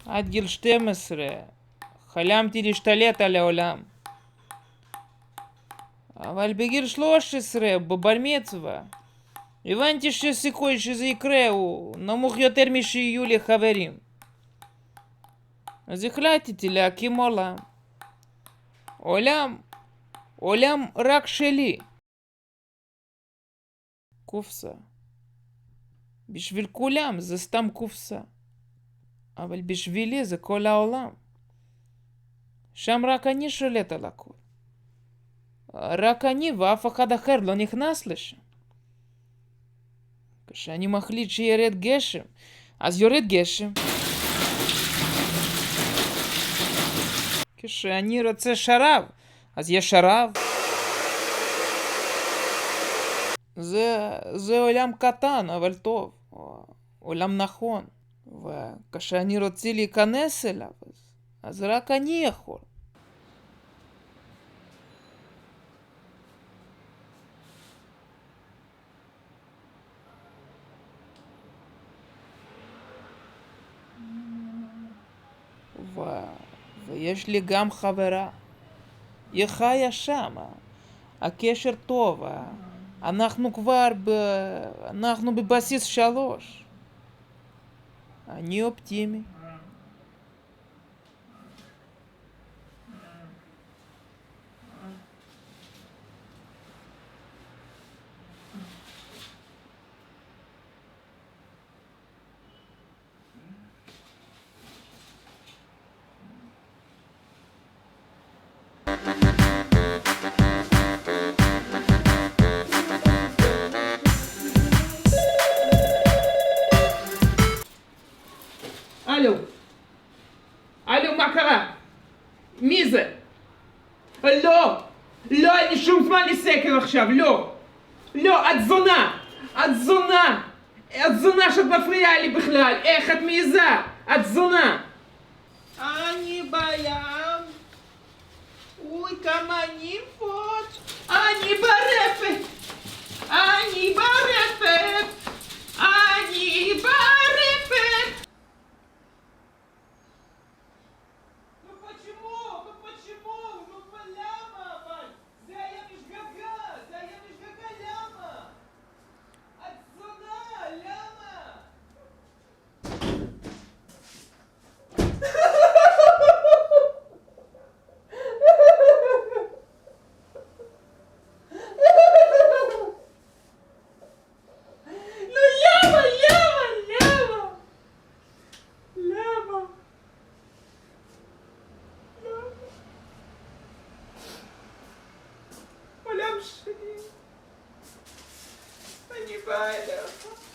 עד גיל 12 חלמתי להשתלט על העולם. אבל בגיל 13, בבר מצווה, הבנתי שהסיכוי שזה יקרה הוא נמוך יותר משיהיו לי חברים. אז החלטתי להקים עולם. עולם רק שלי. קופסה. בשביל כולם זה סתם קופסה. אבל בשבילי זה כל העולם. שם רק אני שולט על הכל. רק אני ואף אחד אחר לא נכנס לשם. כשאני מחליט שירד גשם, אז יורד גשם. כשאני רוצה שרב, אז יש שרב. זה עולם קטן אבל טוב, עולם נכון. וכשאני רוצה להיכנס אליו, אז רק אני יכול. ויש לי גם חברה. היא חיה שם. הקשר טוב. אנחנו בבסיס 3. אני אופטימי. הלו, מה קרה? מי זה? לא, אין לי שום זמן לסקר עכשיו, לא, את זונה שאת מפריעה לי בכלל, איך את מעיזה? את זונה. אני בים, אוי כמה ניפות, אני ברפת. עולם שלי, אני באה אליך.